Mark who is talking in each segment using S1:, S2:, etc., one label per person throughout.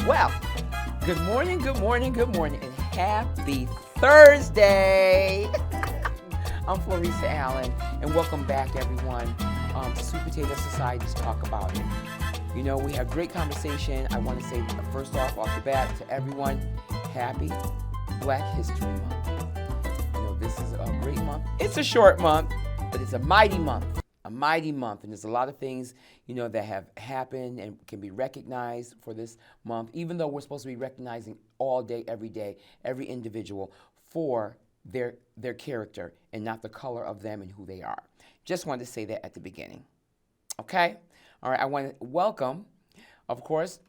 S1: Well, good morning, good morning, good morning, and happy Thursday. I'm Floresia Allen, and welcome back, everyone, to Sweet Potato Society's Talk About It. You know, we have great conversation. I want to say, first off the bat, to everyone, happy Black History Month. You know, this is a great month. It's a short month, but it's a mighty month. A mighty month, and there's a lot of things, you know, that have happened and can be recognized for this month, even though we're supposed to be recognizing all day, every individual for their character and not the color of them and who they are. Just wanted to say that at the beginning. Okay? All right, I want to welcome, of course,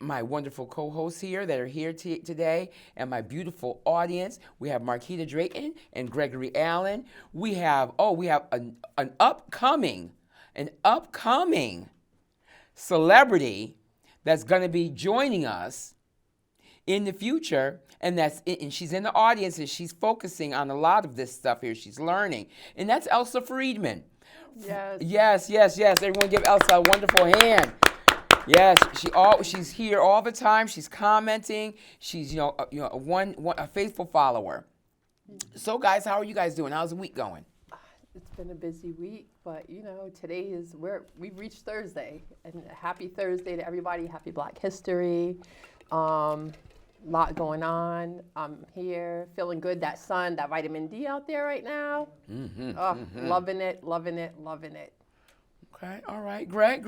S1: my wonderful co-hosts here that are here today, and my beautiful audience. We have Marquita Drayton and Gregory Allen. We have an upcoming celebrity that's going to be joining us in the future, and she's in the audience, and she's focusing on a lot of this stuff here. She's learning, and that's Elsa Friedman. Yes. Everyone give Elsa a wonderful hand. Yes, she's here all the time. She's commenting. She's a faithful follower. So guys, how are you guys doing? How's the week going?
S2: It's been a busy week, but today we've reached Thursday, and happy Thursday to everybody. Happy Black History. Lot going on. I'm here, feeling good. That sun, that vitamin D out there right now. Loving it.
S1: Okay, all right, Greg.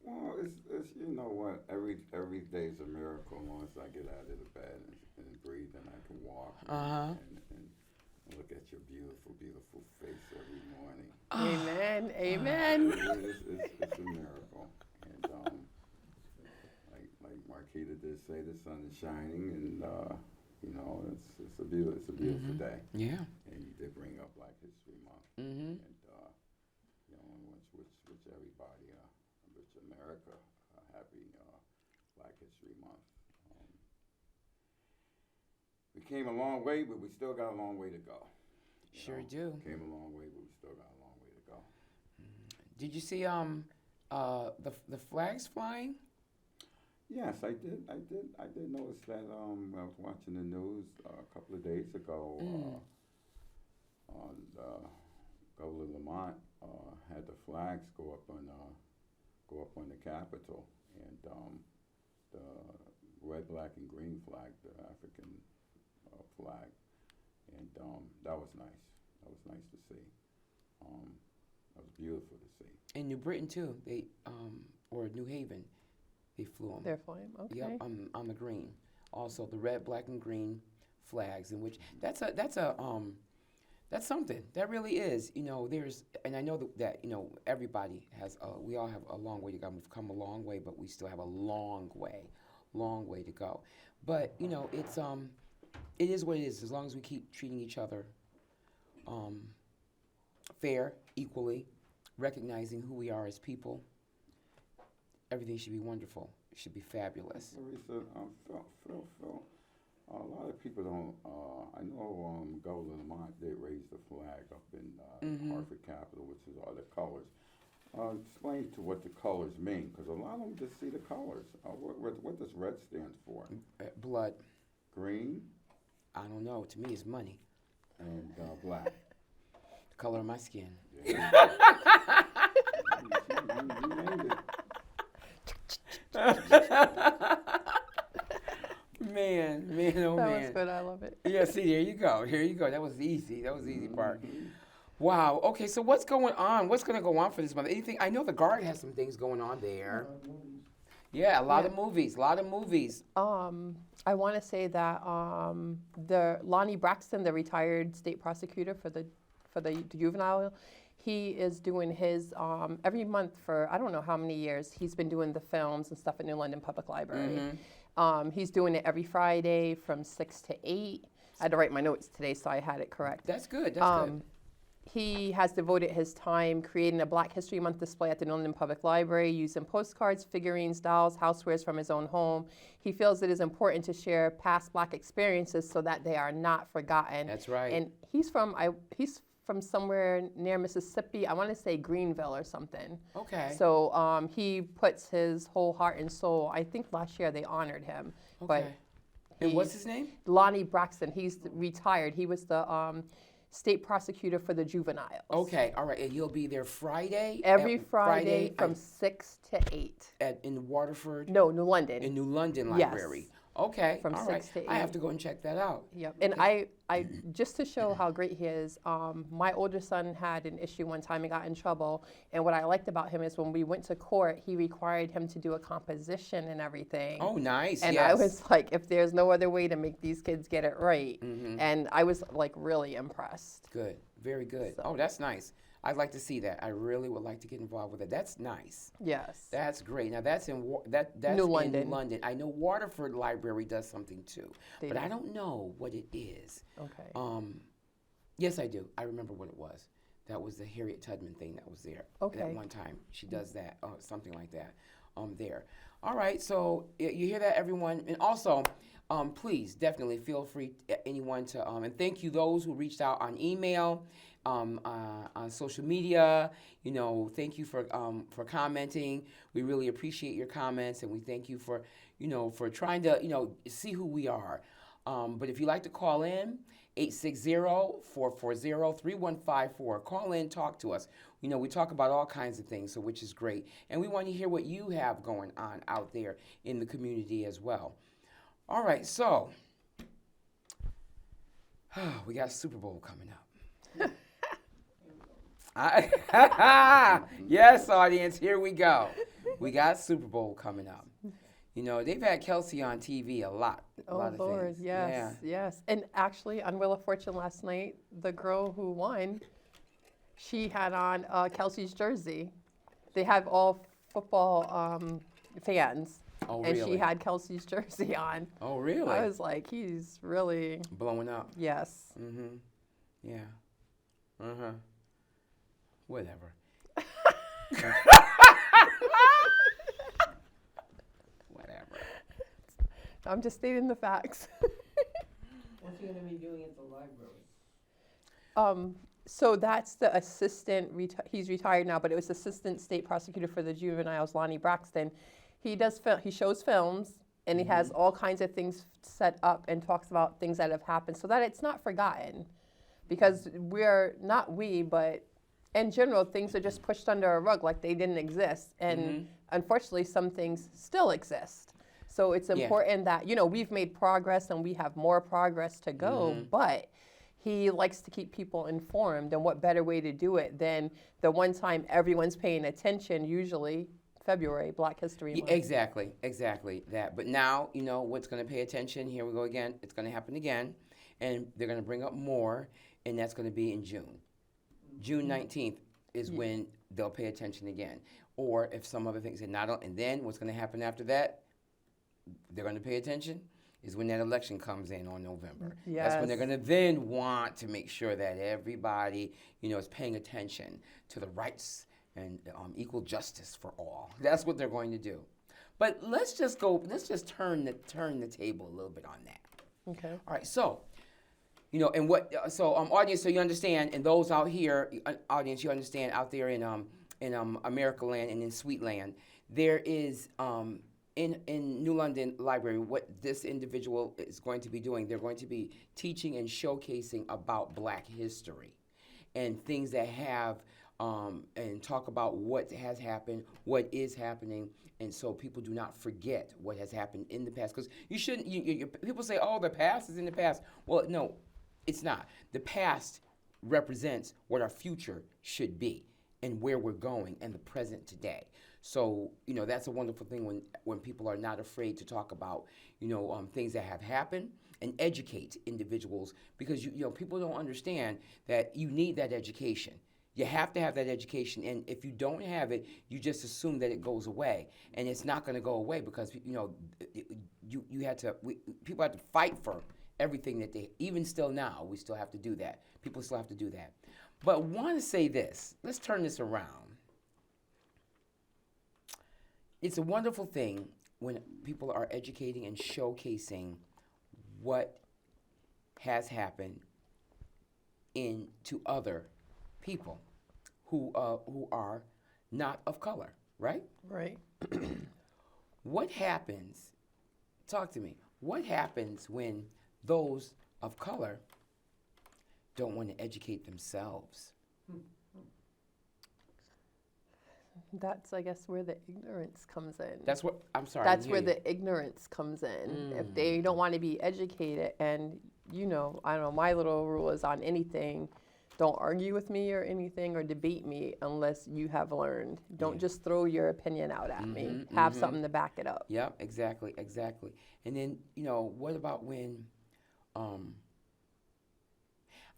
S3: Well, it's you know what, every day's a miracle once I get out of the bed and breathe and I can walk and look at your beautiful face every morning.
S2: Amen.
S3: It's a miracle. And like Marquita did say, the sun is shining, and it's a beautiful day.
S1: Yeah.
S3: And you did bring up Black History Month, and which everybody. America, happy Black History Month. We came a long way, but we still got a long way to go.
S1: Sure do.
S3: Came a long way, but we still got a long way to go.
S1: Did you see the flags flying?
S3: Yes, I did. I did notice that. I was watching the news a couple of days ago. Governor Lamont had the flags go up on the Capitol, and the red, black, and green flag, the African flag, and that was nice. That was nice to see. That was beautiful to see.
S1: In New Britain too, or New Haven, they flew them.
S2: They're flying. Okay.
S1: Yep, on the green. Also, the red, black, and green flags, in which that's something. That really is. And I know that everybody we all have a long way to go. We've come a long way, but we still have a long way to go. But it is what it is. As long as we keep treating each other fair, equally, recognizing who we are as people, everything should be wonderful. It should be fabulous.
S3: Larissa, Phil, a lot of people don't. I know Governor Lamont did raise the flag up in Hartford Capitol, which is all the colors. Explain to what the colors mean, because a lot of them just see the colors. What does red stand for?
S1: Blood.
S3: Green?
S1: I don't know. To me, it's money.
S3: And black.
S1: The color of my skin.
S3: Yeah. you named it.
S1: Man, oh man.
S2: That was good. I love it.
S1: Yeah, see, there you go. That was easy. That was the easy part. Wow. Okay, so what's going on? What's going to go on for this month? Anything? I know the Guard has some things going on there. Yeah, a lot of movies.
S2: I want to say that the Lonnie Braxton, the retired state prosecutor for the juvenile, he is doing his every month for I don't know how many years. He's been doing the films and stuff at New London Public Library. He's doing it every Friday from 6 to 8. I had to write my notes today, so I had it correct.
S1: That's good. That's good.
S2: He has devoted his time creating a Black History Month display at the New London Public Library using postcards, figurines, dolls, housewares from his own home. He feels it is important to share past Black experiences so that they are not forgotten.
S1: That's right.
S2: And he's from somewhere near Mississippi. I want to say Greenville or something.
S1: Okay.
S2: So he puts his whole heart and soul. I think last year they honored him.
S1: Okay. And what's his name?
S2: Lonnie Braxton. He's retired. He was the state prosecutor for the juveniles.
S1: Okay, all right, and you'll be there Friday?
S2: Every Friday from 6 to 8.
S1: In Waterford?
S2: No, New London.
S1: In New London
S2: Yes.
S1: Library. Okay,
S2: From
S1: all
S2: 6
S1: right.
S2: to 8.
S1: I have to go and check that out.
S2: Yep. And I just to show how great he is, my older son had an issue one time and got in trouble. And what I liked about him is when we went to court, he required him to do a composition and everything.
S1: Oh, nice,
S2: And
S1: yes.
S2: I was like, if there's no other way to make these kids get it right. And I was like really impressed.
S1: Good, very good.
S2: So-
S1: Oh, that's nice. I'd like to see that. I really would like to get involved with it. That's nice.
S2: Yes.
S1: That's great. Now that's in that's
S2: New
S1: in
S2: London.
S1: New London. I know Waterford Library does something too,
S2: They
S1: but
S2: do.
S1: I don't know what it is.
S2: Okay.
S1: Yes, I do. I remember what it was. That was the Harriet Tubman thing that was there.
S2: Okay.
S1: That one time she does that, or something like that. There. All right. So you hear that, everyone, and also. Please, definitely feel free, anyone to, and thank you those who reached out on email, on social media. You know, thank you for commenting. We really appreciate your comments, and we thank you for, for trying to, see who we are. But if you'd like to call in, 860-440-3154. Call in, talk to us. We talk about all kinds of things, so which is great. And we want to hear what you have going on out there in the community as well. All right, so we got Super Bowl coming up. Yes, audience, here we go. We got Super Bowl coming up. They've had Kelsey on TV a lot. A lot of
S2: Lord,
S1: things.
S2: yes,
S1: Yeah.
S2: yes. And actually, on Wheel of Fortune last night, the girl who won, she had on Kelsey's jersey. They have all football fans.
S1: Oh,
S2: and
S1: really?
S2: she had Kelsey's jersey on.
S1: Oh, really?
S2: I was like, he's really,
S1: Blowing up.
S2: yes.
S1: Mm-hmm. Yeah. Uh-huh. Whatever. Whatever.
S2: I'm just stating the facts.
S4: What's he going to be doing at the library?
S2: So that's the assistant, he's retired now, but it was assistant state prosecutor for the juveniles, Lonnie Braxton. He shows films, and he has all kinds of things set up and talks about things that have happened so that it's not forgotten. Because but in general, things are just pushed under a rug like they didn't exist. And unfortunately, some things still exist. So it's important that, we've made progress and we have more progress to go, but he likes to keep people informed, and what better way to do it than the one time everyone's paying attention, usually February, Black History Month.
S1: Exactly that. But now, what's going to pay attention, here we go again, it's going to happen again, and they're going to bring up more, and that's going to be in June. June 19th is when they'll pay attention again. Or if some other things, and then what's going to happen after that, they're going to pay attention, is when that election comes in on November.
S2: Yes.
S1: That's when they're going to then want to make sure that everybody, is paying attention to the rights and equal justice for all. That's what they're going to do. But let's just turn the table a little bit on that.
S2: Okay.
S1: All right, so, audience, so you understand, and those out here, audience, you understand out there in America Land and in Sweet Land, there is, in New London Library, what this individual is going to be doing, they're going to be teaching and showcasing about Black history and things that have, and talk about what has happened, what is happening, and so people do not forget what has happened in the past. Because you shouldn't, people say, oh, the past is in the past. Well, no, it's not. The past represents what our future should be and where we're going and the present today. So, that's a wonderful thing when people are not afraid to talk about, things that have happened and educate individuals, because, people don't understand that you need that education. You have to have that education, and if you don't have it, you just assume that it goes away, and it's not going to go away because people have to fight for everything that they. Even still now, we still have to do that. People still have to do that. But want to say this. Let's turn this around. It's a wonderful thing when people are educating and showcasing what has happened to other people who are not of color, right?
S2: Right.
S1: What happens, talk to me, what happens when those of color don't want to educate themselves?
S2: That's, I guess, where the ignorance comes in.
S1: That's what, I'm sorry.
S2: That's where the ignorance comes in. If they don't want to be educated, and I don't know, my little rule is on anything, don't argue with me or anything or debate me unless you have learned. Don't just throw your opinion out at me. Have something to back it up.
S1: Yep, exactly. And then, what about when,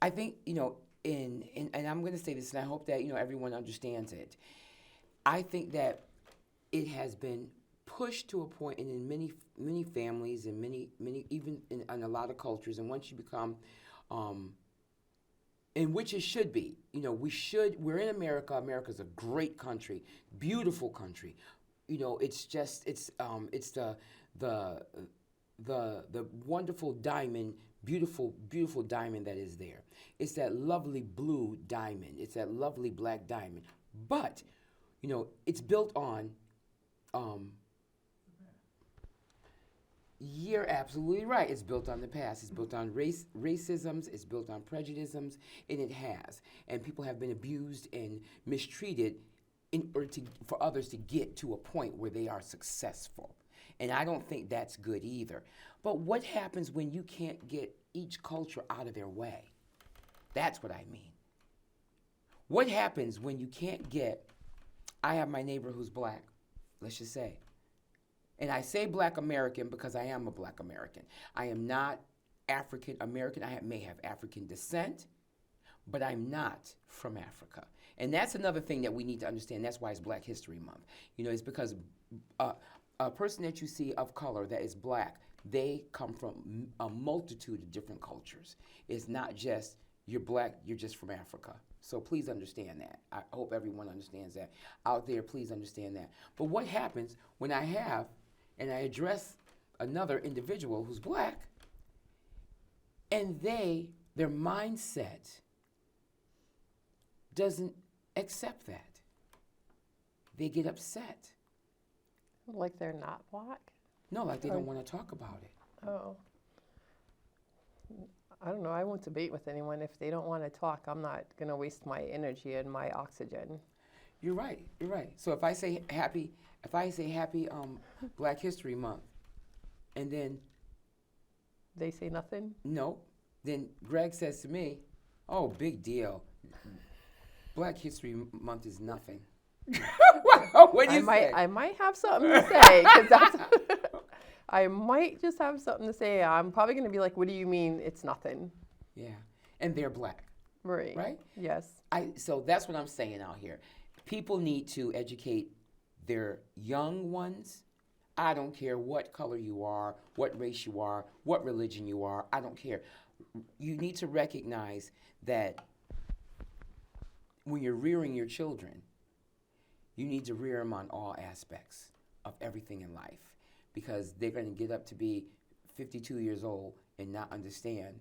S1: I think, and I'm going to say this, and I hope that, everyone understands it. I think that it has been pushed to a point, and in many families and many even in a lot of cultures, and once you become, and which it should be, we're in America. America's a great country, beautiful country. It's the wonderful diamond, beautiful diamond that is there. It's that lovely blue diamond. It's that lovely black diamond. But it's built on, you're absolutely right. It's built on the past. It's built on racisms. It's built on prejudices, and it has. And people have been abused and mistreated in order for others to get to a point where they are successful. And I don't think that's good either. But what happens when you can't get each culture out of their way? That's what I mean. What happens when you can't get, I have my neighbor who's black, let's just say. And I say black American because I am a black American. I am not African American. I may have African descent, but I'm not from Africa. And that's another thing that we need to understand. That's why it's Black History Month. It's because a person that you see of color that is black, they come from a multitude of different cultures. It's not just you're black, you're just from Africa. So please understand that. I hope everyone understands that. Out there, please understand that. But what happens when I address another individual who's black, and their mindset doesn't accept that? They get upset.
S2: Like they're not black?
S1: No, like they don't want to talk about it.
S2: Oh. I don't know. I won't debate with anyone. If they don't want to talk, I'm not going to waste my energy and my oxygen.
S1: You're right. So if I say happy Black History Month, and then
S2: they say nothing?
S1: No. Then Greg says to me, "Oh, big deal. Black History Month is nothing." What do you say?
S2: I might have something to say, because that's. I might just have something to say. I'm probably going to be like, "What do you mean it's nothing?"
S1: Yeah, and they're black.
S2: Right.
S1: Right.
S2: Yes.
S1: So that's what I'm saying out here. People need to educate their young ones. I don't care what color you are, what race you are, what religion you are. I don't care. You need to recognize that when you're rearing your children, you need to rear them on all aspects of everything in life, because they're going to get up to be 52 years old and not understand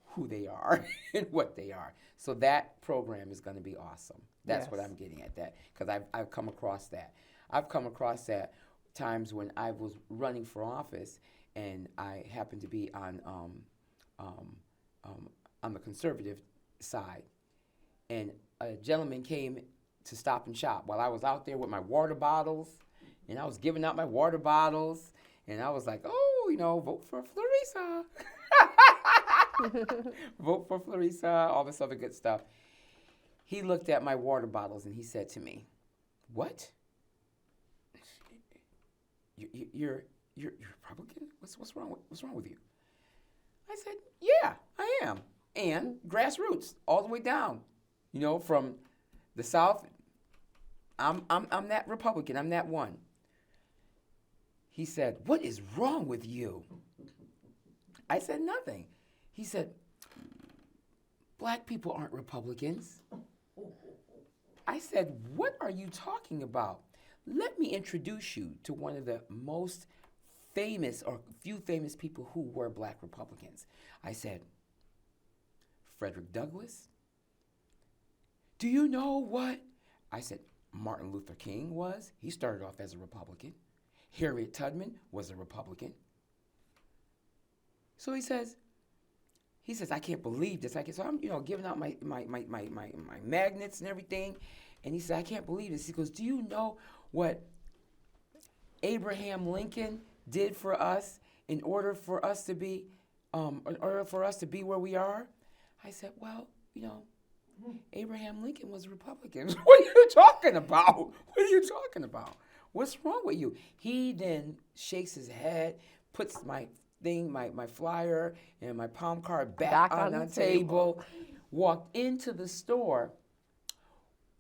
S1: who they are and what they are. So that program is going to be awesome. That's what I'm getting at, that, because I've come across that. I've come across that times when I was running for office, and I happened to be on the conservative side, and a gentleman came to Stop and Shop while I was out there with my water bottles, and I was giving out my water bottles, and I was like, "Oh, vote for Floresia." Vote for Floresia, all this other good stuff. He looked at my water bottles and he said to me, "What? You're Republican? What's wrong with you?" I said, "Yeah, I am. And grassroots, all the way down. you know, from the South. I'm that Republican. I'm that one. He said, "What is wrong with you?" I said, "Nothing." He said, "Black people aren't Republicans." I said, "What are you talking about? Let me introduce you to one of the most famous or few famous people who were Black Republicans." I said, "Frederick Douglass. Do you know what?" I said, "Martin Luther King was. He started off as a Republican. Harriet Tubman was a Republican." So he says, "I can't believe this." So I'm, giving out my magnets and everything. And he said, "I can't believe this." He goes, "Do you know what Abraham Lincoln did for us in order for us to be where we are?" I said, "Well, Abraham Lincoln was a Republican." What are you talking about? What are you talking about? What's wrong with you? He then shakes his head, puts my thing, my flyer and my palm card back on the table, walked into the store.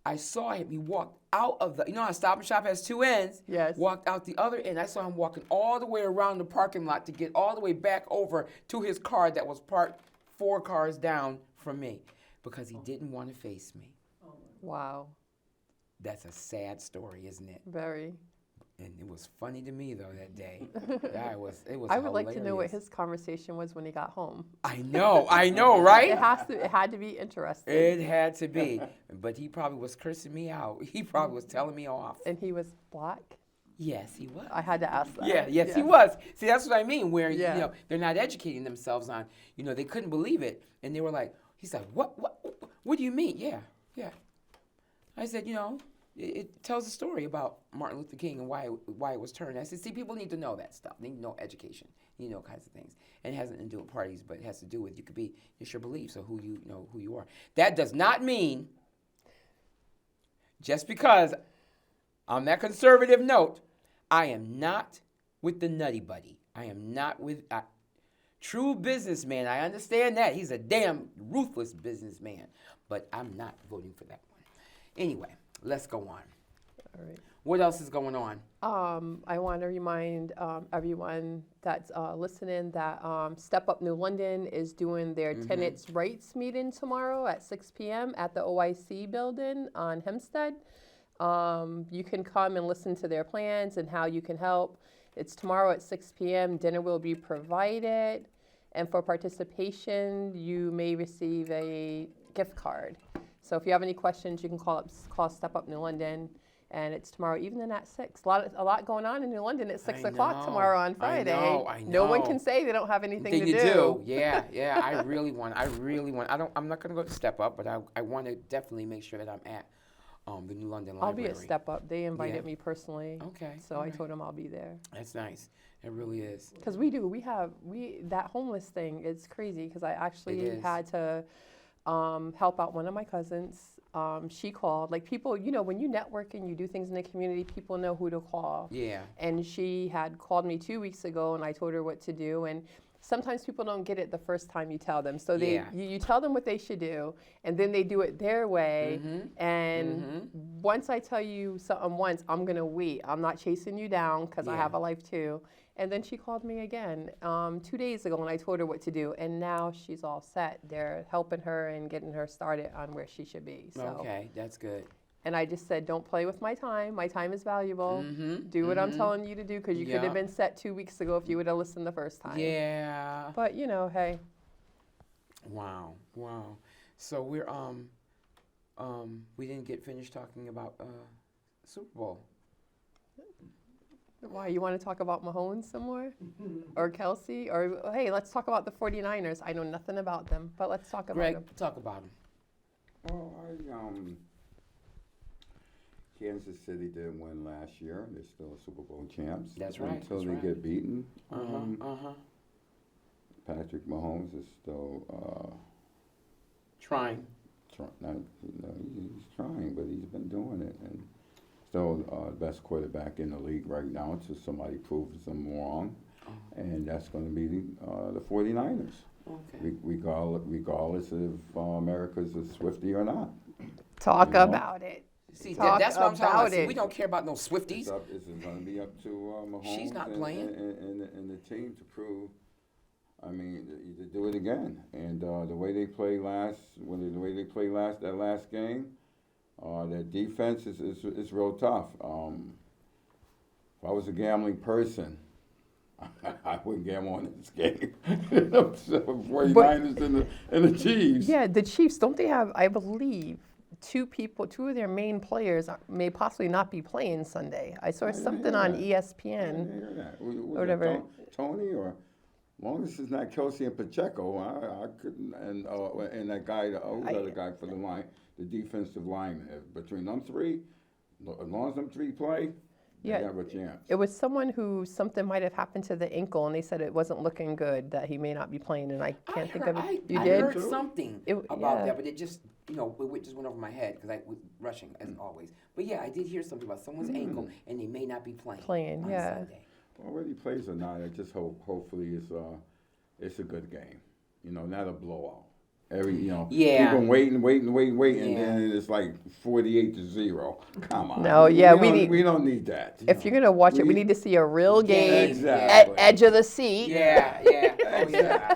S1: I saw him. He walked out of the, how Stop and Shop has two ends?
S2: Yes.
S1: Walked out the other end. I saw him walking all the way around the parking lot to get all the way back over to his car that was parked 4 cars down from me because he didn't want to face me.
S2: Wow.
S1: That's a sad story, isn't it?
S2: Very.
S1: And it was funny to me though that day. It was
S2: I would like to know what
S1: hilarious.
S2: his conversation was when he got home.
S1: I know, right?
S2: It had to be interesting.
S1: It had to be. But he probably was cursing me out. He probably was telling me off.
S2: And he was Black?
S1: Yes, he was.
S2: I had to ask that.
S1: Yes, he was. See, that's what I mean, where,
S2: Yeah.
S1: they're not educating themselves on, they couldn't believe it. And they were like, he's like, what do you mean? Yeah. I said, it tells a story about Martin Luther King and why it was turned. I said, see, people need to know that stuff. They need to know education. You know, kinds of things. And it has nothing to do with parties, but it has to do with it's your beliefs or who you are. That does not mean just because on that conservative note, I am not with the nutty buddy. I am not with true businessman. I understand that. He's a damn ruthless businessman. But I'm not voting for that one. Anyway, let's go on.
S2: All right.
S1: What else is going on?
S2: I want to remind everyone that's listening that Step Up New London is doing their tenants' rights meeting tomorrow at 6 p.m. at the OIC building on Hempstead. You can come and listen to their plans and how you can help. It's tomorrow at 6 p.m. Dinner will be provided. And for participation, you may receive a gift card. So if you have any questions, you can call Step Up New London. And it's tomorrow evening at 6. A lot going on in New London at 6 o'clock tomorrow on Friday.
S1: I know.
S2: No one can say they don't have anything to
S1: do. Yeah. I really want. I'm not going to go to Step Up, but I want to definitely make sure that I'm at the New London Library.
S2: I'll be at Step Up. They invited me personally.
S1: Okay.
S2: So I told them I'll be there.
S1: That's nice. It really is.
S2: Because that homeless thing, it's crazy because I actually had to help out one of my cousins. She called, like people, when you network and you do things in the community, people know who to call.
S1: Yeah.
S2: And she had called me 2 weeks ago and I told her what to do. And sometimes people don't get it the first time you tell them. So you tell them what they should do and then they do it their way. And once I tell you something once, I'm going to wait. I'm not chasing you down because I have a life too. And then she called me again 2 days ago and I told her what to do. And now she's all set. They're helping her and getting her started on where she should be. So.
S1: Okay, that's good.
S2: And I just said, don't play with my time. My time is valuable. Do what I'm telling you to do because you could have been set 2 weeks ago if you would have listened the first time.
S1: Yeah.
S2: But, hey.
S1: Wow. So we're, we didn't get finished talking about Super Bowl.
S2: Why, you want to talk about Mahomes some more? Or Kelsey? Or, hey, let's talk about the 49ers. I know nothing about them, but let's talk about them.
S1: Greg, talk about them.
S3: Well, Kansas City didn't win last year. They're still Super Bowl champs.
S1: That's right.
S3: Until they get beaten. Patrick Mahomes is still
S1: trying.
S3: He's trying, but he's been doing it, and still the best quarterback in the league right now until somebody proves them wrong, and that's going to be the 49ers.
S1: Okay.
S3: Regardless if America's a Swiftie or not.
S2: Talk
S3: You know?
S2: about it.
S1: See,
S2: Talk
S1: that's what I'm talking
S2: about
S1: about. See,
S2: it.
S1: we don't care about no Swifties.
S3: It's going to be up to Mahomes
S1: She's not playing.
S3: and the team to prove. I mean, to do it again. And the way they played that last game, their defense is real tough. If I was a gambling person, I wouldn't gamble on this game. 49ers and the Chiefs.
S2: Yeah, the Chiefs, don't they have, I believe, two of their main players may possibly not be playing Sunday. I saw
S3: I didn't
S2: something
S3: hear
S2: on
S3: that.
S2: ESPN.
S3: Hear that.
S2: Or
S3: Was
S2: whatever.
S3: it Tony or? As long as it's not Kelsey and Pacheco, I couldn't. And that guy, the other guy for the line, the defensive lineman. Between them three, as long as them three play,
S2: Yeah.
S3: they have a chance.
S2: It was someone who something might have happened to the ankle, and they said it wasn't looking good, that he may not be playing, and I can't think of it. You
S1: I
S2: did?
S1: heard something about
S2: yeah.
S1: that, but it just, it just went over my head because I was rushing as always. But yeah, I did hear something about someone's ankle, and they may not be playing on
S2: yeah.
S1: Sunday.
S3: Well, whether he plays or not, I just hopefully it's a good game. Not a blowout.
S1: Yeah.
S3: Keep them waiting, and
S1: Yeah.
S3: then it's like 48-0. Come on.
S2: No, yeah,
S3: we don't need that.
S2: If you're gonna watch it, we need to see a real game
S3: Exactly.
S2: at edge of the seat.
S1: Yeah, yeah. Oh, yeah.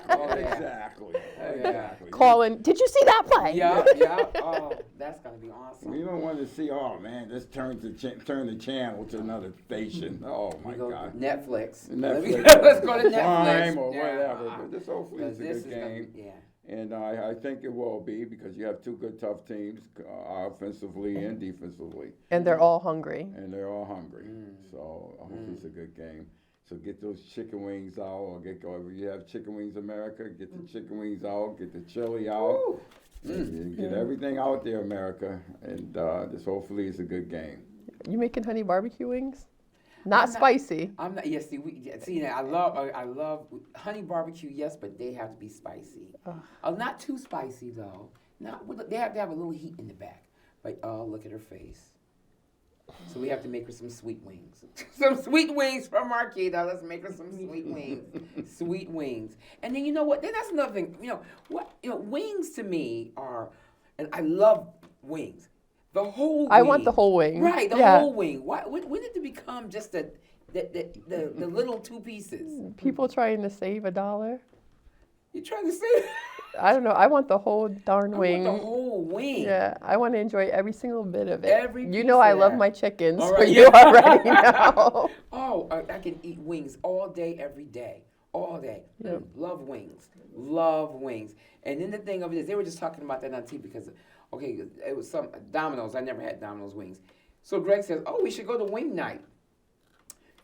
S3: Exactly.
S1: Oh, yeah.
S3: Exactly.
S2: Calling, did you see that play?
S1: Yeah, yeah. Oh, that's going to be awesome.
S3: We don't want to see, oh man, this turn the channel to another station. Oh my
S1: We go
S3: God.
S1: Netflix.
S3: Netflix.
S1: Let's go to Netflix.
S3: Prime or
S1: Yeah.
S3: whatever. But this hopefully is a
S1: This
S3: good
S1: is gonna
S3: game.
S1: be- yeah.
S3: And I think it will be because you have two good, tough teams, offensively and defensively.
S2: And they're all hungry.
S3: And they're all hungry. So hopefully it's a good game. So get those chicken wings out, or if you have Chicken Wings America, get the chicken wings out, get the chili out, and get everything out there, America. And this hopefully is a good game.
S2: You making honey barbecue wings? Not spicy.
S1: I'm not. Yes, see, I love honey barbecue. Yes, but they have to be spicy. Not too spicy though. They have to have a little heat in the back. But look at her face. So we have to make her some sweet wings. Some sweet wings from Marquita. Let's make her some sweet wings. Sweet wings. And then you know what? Then that's another thing. Wings to me are, and I love wings. The whole wing.
S2: I want the whole wing.
S1: Right, the
S2: Yeah.
S1: whole wing. When did it become just the little two pieces?
S2: People trying to save $1.
S1: You trying to say?
S2: I don't know. I want the whole darn wing.
S1: I want the whole wing.
S2: Yeah, I want to enjoy every single bit of it.
S1: Every
S2: you
S1: piece
S2: know I
S1: of
S2: love
S1: that.
S2: my chickens,
S1: All
S2: so
S1: right,
S2: you
S1: yeah.
S2: already know.
S1: Oh, I can eat wings all day, every day. All day.
S2: Yep.
S1: Love wings. Love wings. And then the thing of it is, they were just talking about that on TV because, okay, it was some Domino's. I never had Domino's wings. So Greg says, oh, we should go to wing night.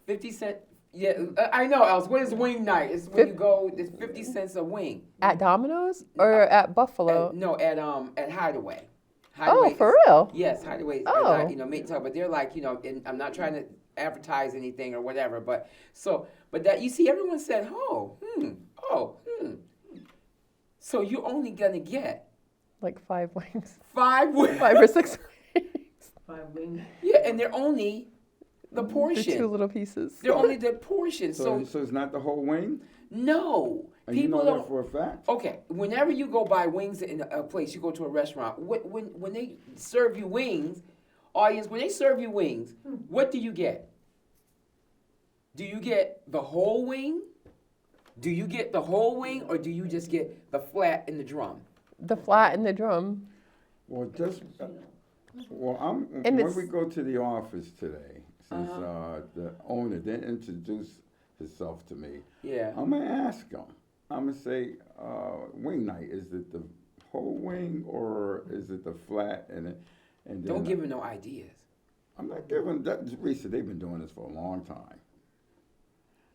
S1: 50 cents. Yeah, I know, Else. What is wing night? It's when you go, it's 50 cents a wing.
S2: At Domino's or at Buffalo?
S1: At Hideaway.
S2: Oh, for real?
S1: Yes, Hideaway.
S2: Oh.
S1: But they're like, and I'm not trying to advertise anything or whatever, but that you see, everyone said, so you're only gonna get
S2: Like 5 wings.
S1: 5 wings.
S2: 5 or 6 wings.
S4: 5 wings.
S1: Yeah, and they're only the
S2: The
S1: portion.
S2: 2 little pieces.
S1: They're only the portion.
S3: So it's not the whole wing?
S1: No.
S3: And you
S1: People
S3: know
S1: don't.
S3: that for a fact?
S1: Okay, whenever you go buy wings in a place, you go to a restaurant, when they serve you wings, audience, when they serve you wings, what do you get? Do you get the whole wing? Do you get the whole wing, or do you just get the flat in the drum?
S2: The flat and the drum.
S3: Well,
S2: And
S3: when
S2: it's-
S3: we go to the office today, since the owner didn't introduce himself to me,
S1: Yeah.
S3: I'm going to ask him. I'm going to say, wing night, is it the whole wing or is it the flat? And then
S1: Don't give him no ideas.
S3: I'm not giving that. Risa, they've been doing this for a long time.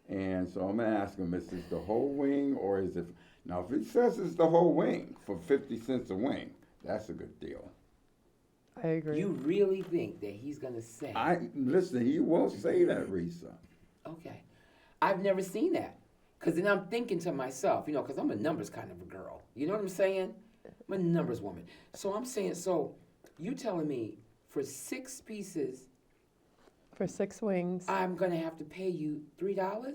S3: And so I'm going to ask him, is it the whole wing or is it... Now, if he says it's the whole wing for 50 cents a wing, that's a good deal.
S2: I agree.
S1: You really think that he's gonna say?
S3: Listen, he won't say that, Risa.
S1: Okay, I've never seen that. Cause then I'm thinking to myself, cause I'm a numbers kind of a girl. You know what I'm saying? I'm a numbers woman. So I'm saying, so you telling me for 6 pieces,
S2: For 6 wings.
S1: I'm gonna have to pay you $3?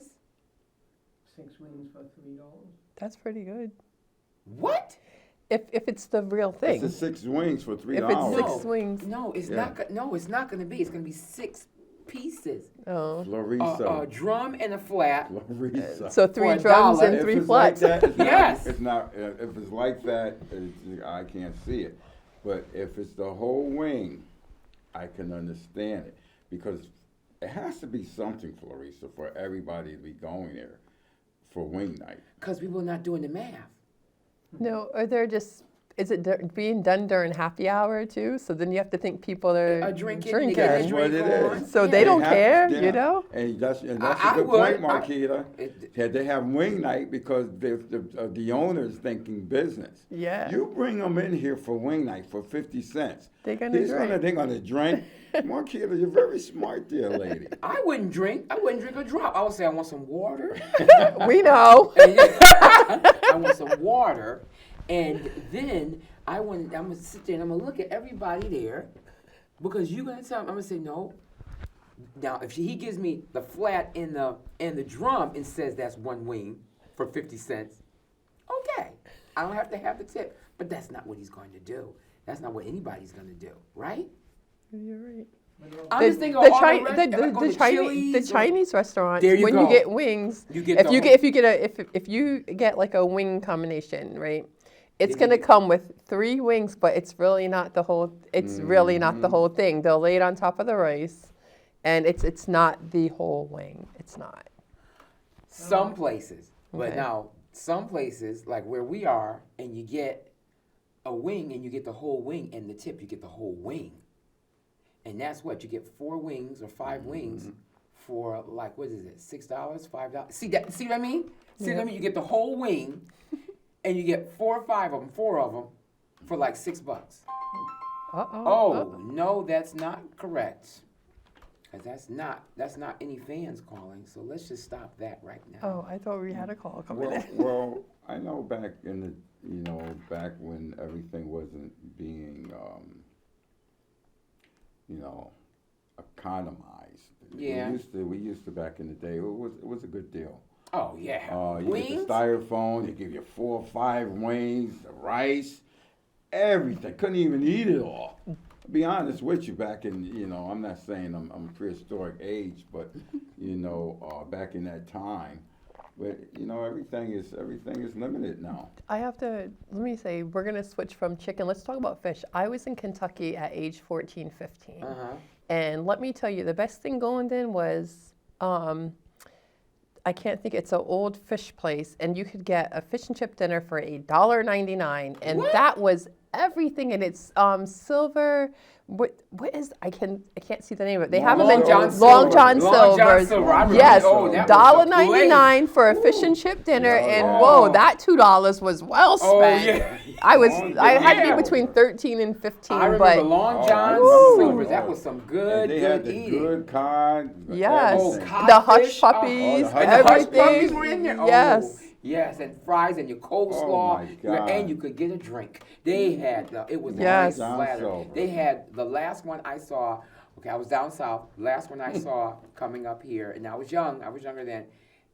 S4: 6 wings for $3.
S2: That's pretty good.
S1: What?
S2: if it's the real thing.
S3: It's the 6 wings for $3.
S2: If it's
S1: No,
S2: six wings.
S1: No, it's
S3: Yeah.
S1: not. No, it's not going to be. It's going to be 6 pieces.
S2: Oh,
S3: Florisa.
S1: A drum and a flat.
S3: Florisa.
S2: so
S1: For
S2: 3
S1: a
S2: drums
S1: dollar.
S2: and
S3: If
S2: 3
S3: it's like
S2: flats.
S3: that, it's not-
S1: Yes.
S3: It's not. If it's like that, I can't see it. But if it's the whole wing, I can understand it because it has to be something, Florisa, for everybody to be going there for wing night.
S1: Because we were not doing the math.
S2: No, are there just? Is it being done during happy hour too? So then you have to think people are
S1: Drinking.
S2: drinking.
S3: That's what it
S1: on.
S3: is.
S2: So they don't care, you know?
S3: And that's a
S1: I
S3: good
S1: would.
S3: point, Marquita. They have wing night because the owner's thinking business.
S2: Yeah.
S3: You bring them in here for wing night for 50 cents.
S2: They're gonna drink.
S3: They're gonna drink. Marquita, you're very smart there, lady.
S1: I wouldn't drink. I wouldn't drink a drop. I would say I want some water.
S2: We know.
S1: I want some water. And then I'm gonna sit there and I'm gonna look at everybody there because you're gonna tell me. I'm gonna say no. Now, if he gives me the flat and the drum and says that's 1 wing for 50 cents, okay, I don't have to have the tip. But that's not what he's going to do. That's not what anybody's gonna do, right?
S2: You're right.
S1: I'm
S2: The,
S1: just thinking
S2: the,
S1: of all
S2: Chi-
S1: the,
S2: the, the, the Chinese, the Chinese restaurants,
S1: There you
S2: when
S1: go.
S2: you get wings,
S1: You get
S2: if
S1: the
S2: you
S1: whole-
S2: get if you get like a wing combination, right? It's
S1: Then
S2: gonna
S1: you-
S2: come with 3 wings, but it's really not the whole. It's really not the whole thing. They'll lay it on top of the rice, and it's not the whole wing. It's not.
S1: Some places, but
S2: Okay.
S1: now some places like where we are, and you get a wing and you get the whole wing, and the tip you get the whole wing, and that's what you get 4 wings or 5 wings for like what is it, $6, $5? See that? See what I mean? See what I mean? You get the whole wing, and you get 4 or 5 of them, 4 of them, for like $6. Oh no, that's not correct. Cause that's not any fans calling. So let's just stop that right now.
S2: Oh, I thought we had a call coming in.
S3: Well, I know back in back when everything wasn't being, economized.
S1: Yeah.
S3: We used to back in the day. It was a good deal.
S1: Oh yeah.
S3: You
S1: Wings?
S3: get the styrofoam. They give you 4 or 5 wings, the rice, everything. Couldn't even eat it all. To be honest with you, back in I'm not saying I'm prehistoric age, but back in that time, but everything is limited now.
S2: I have to, let me say, we're going to switch from chicken. Let's talk about fish. I was in Kentucky at age 14, 15. And let me tell you, the best thing going then was, I can't think, it's an old fish place. And you could get a fish and chip dinner for $1.99. And that was everything. And it's silver. What is, I can't see the name of it. They have them in
S1: Long John
S2: Long
S1: Silver.
S2: John
S1: Long John
S2: Silver's.
S1: Silver. I remember-
S2: Yes,
S1: oh, that was a
S2: $1.99 for a fish and chip dinner.
S3: Oh,
S2: And
S3: yeah.
S2: whoa, that $2 was well spent.
S1: Oh yeah.
S2: I had to
S1: Yeah.
S2: be between 13 and 15,
S1: I remember
S2: but
S1: Long John
S3: Woo.
S1: Silver. That was some good,
S3: And they had
S1: good
S3: the
S1: eating.
S3: good cod.
S2: yes,
S3: everything.
S1: cod.
S2: the hush
S1: Codfish,
S2: puppies,
S3: oh, the
S1: And the hush
S2: everything.
S1: puppies were in there.
S2: Yes.
S1: Oh, yes, and fries and your coleslaw,
S3: Oh, my God.
S1: and you could get a drink. They had it was a
S2: Yes.
S1: nice
S3: Down
S1: platter.
S3: Silver.
S1: They had the last one I saw. Okay, I was down south. Last one I saw coming up here, and I was young. I was younger then,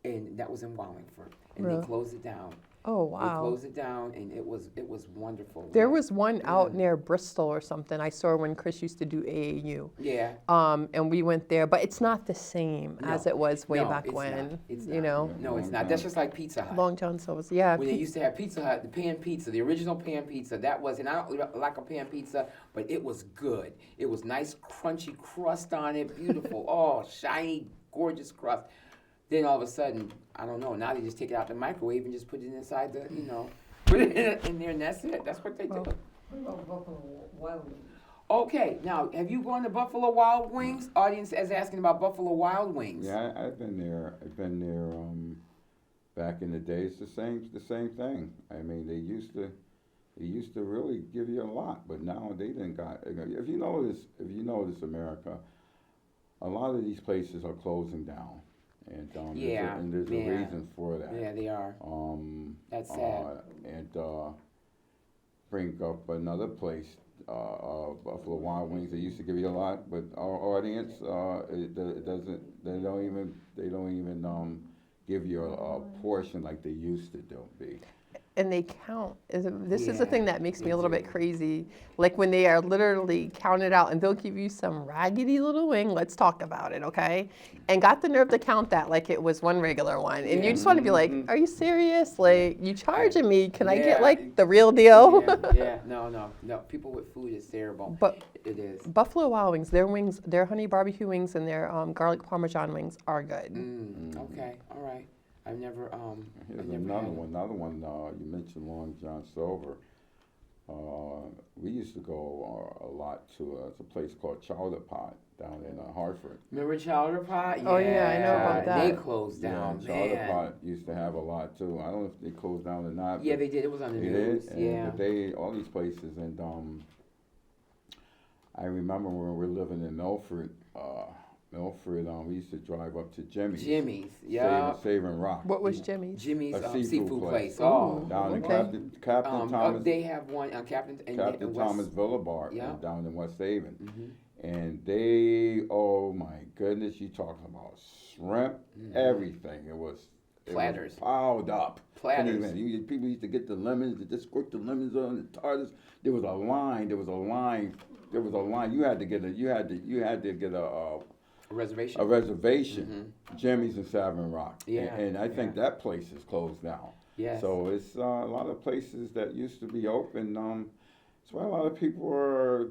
S1: and that was in Wallingford, and
S2: Really?
S1: they closed it down.
S2: Oh
S1: They
S2: wow.
S1: closed it down, and it was wonderful.
S2: There was one out near Bristol or something I saw when Chris used to do AAU.
S1: Yeah.
S2: And we went there, but it's not the same as it was way
S1: No,
S2: back
S1: it's
S2: when.
S1: not. It's
S2: you
S1: not.
S2: know,
S1: No, it's not. That's just like Pizza Hut.
S2: Long John Silver's. Yeah.
S1: When they used to have Pizza Hut, the pan pizza, the original pan pizza, that was, and I don't like a pan pizza, but it was good. It was nice, crunchy crust on it, beautiful, oh, shiny, gorgeous crust. Then all of a sudden, I don't know, now they just take it out the microwave and just put it inside the, put it in there and that's it. That's what they do.
S4: What about Buffalo Wild Wings?
S1: Okay, now, have you gone to Buffalo Wild Wings? Audience is asking about Buffalo Wild Wings.
S3: Yeah, I've been there. Back in the days. The same thing. I mean, they used to really give you a lot, but now they didn't got. If you notice, America, a lot of these places are closing down, and
S1: Yeah,
S3: there's a
S1: yeah.
S3: reason for that.
S1: Yeah, they are. That's sad.
S3: Bring up another place, Buffalo Wild Wings. They used to give you a lot, but our audience, it doesn't. They don't even give you a portion like they used to do.
S2: and they count. This is the
S1: Yeah,
S2: thing that makes me
S1: they
S2: a little
S1: do.
S2: bit crazy. Like when they are literally counted out and they'll give you some raggedy little wing. Let's talk about it, okay? And got the nerve to count that like it was one regular one. And you just want to be like, are you serious? Like, you charging me. Can I get
S1: Yeah.
S2: like the real deal?
S1: Yeah, no. People with food is terrible.
S2: But
S1: It is.
S2: Buffalo Wild Wings, their wings, their honey barbecue wings and their garlic parmesan wings are good.
S1: Okay, all right. I've never
S3: Here's
S1: had
S3: another
S1: them.
S3: one. Another one. You mentioned Long John Silver. We used to go a lot to it's a place called Chowder Pot down in Hartford.
S1: Remember Chowder Pot?
S2: Oh, yeah, I know about that.
S1: They closed down,
S3: Yeah, Chowder
S1: man.
S3: Pot used to have a lot too. I don't know if they closed down or not.
S1: Yeah,
S3: but
S1: they did. It was on the
S3: they
S1: news.
S3: did. And, but they all these places and I remember when we were living in Milford. We used to drive up to Jimmy's.
S1: Yeah.
S3: Saving Rock.
S2: What was Jimmy's?
S1: Jimmy's
S3: A
S1: seafood
S3: seafood
S1: place.
S3: place.
S1: Oh,
S3: Down in
S2: Okay.
S3: Captain Thomas.
S1: they have one on Captain
S3: Thomas Boulevard
S1: Yeah.
S3: down in West Haven.
S1: Mm-hmm.
S3: And they, oh my goodness, you talking about shrimp, everything. It was
S1: Platters.
S3: piled up.
S1: Platters.
S3: Couldn't even- people used to get the lemons, they just squirt the lemons on the tartars. There was a line. You had to get a
S1: reservation.
S3: reservation. Jimmy's in Savin Rock.
S1: Yeah,
S3: And I think that place is closed down.
S1: Yes.
S3: So it's a lot of places that used to be open. That's why a lot of people are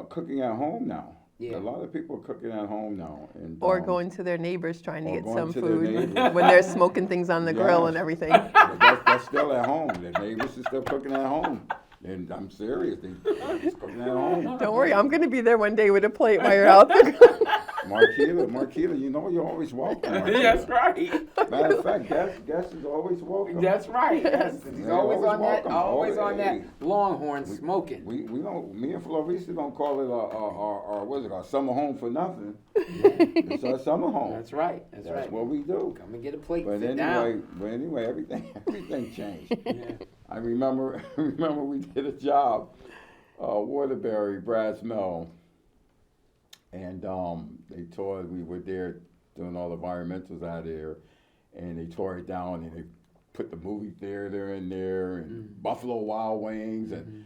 S3: cooking at home now.
S1: Yeah.
S3: A lot of people are cooking at home now. And,
S2: Or going to their neighbors trying to
S3: or
S2: get
S3: going
S2: some
S3: to their
S2: food
S3: neighbors.
S2: when they're smoking things on the grill
S3: Yes.
S2: and everything.
S3: But that's still at home. The neighbors are still cooking at home. And I'm serious. They're just cooking at home.
S2: Don't worry, I'm going to be there one day with a plate while you're out there.
S3: Marquita, you know you're always welcome. Marquita.
S1: That's right.
S3: Matter of fact, guest is always welcome.
S1: That's right. Yes, 'cause he's
S3: Yeah,
S1: always on that.
S3: welcome.
S1: Always on that
S3: Hey.
S1: Longhorn smoking.
S3: We don't. Me and Floresia don't call it our summer home for nothing. It's our summer home.
S1: That's right. That's right.
S3: what we do.
S1: Come and get a plate.
S3: But
S1: Sit
S3: anyway, everything changed.
S1: Yeah.
S3: I remember we did a job, Waterbury, Brad's Mill, and they tore. We were there doing all the environmentals out there, and they tore it down and they put the movie theater in there and Buffalo Wild Wings and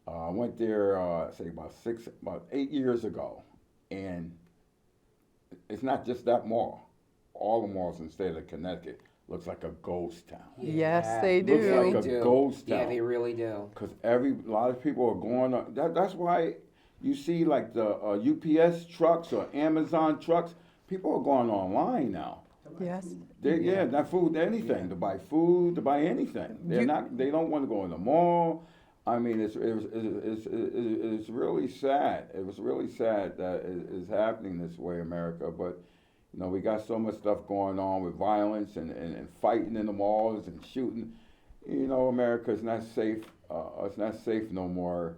S3: I went there say about 8 years ago, and it's not just that mall. All the malls in the state of Connecticut looks like a ghost town.
S2: Yes, they
S3: Looks
S2: do.
S3: like a ghost town.
S1: Yeah, they really do.
S3: Because a lot of people are going on. That's why you see like the UPS trucks or Amazon trucks. People are going online now.
S2: Yes.
S3: Not food, anything to buy food, to buy anything. They don't want to go in the mall. I mean, it's really sad. It was really sad that it is happening this way, America. But you know, we got so much stuff going on with violence and fighting in the malls and shooting. You know, America is not safe. It's not safe no more.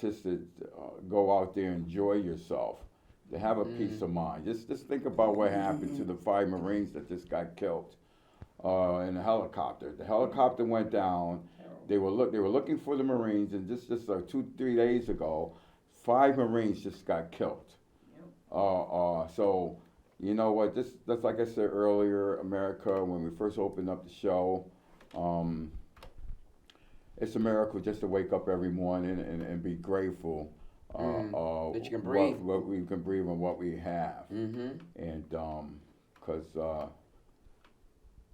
S3: Just to go out there and enjoy yourself, to have a peace of mind. Just think about what happened to the 5 Marines that just got killed in a helicopter. The helicopter went down. They were looking for the Marines, and just 2-3 days ago, 5 Marines just got killed. So you know what? That's like I said earlier, America. When we first opened up the show, it's a miracle just to wake up every morning and be grateful
S1: that you can breathe.
S3: what we can breathe and what we have. And because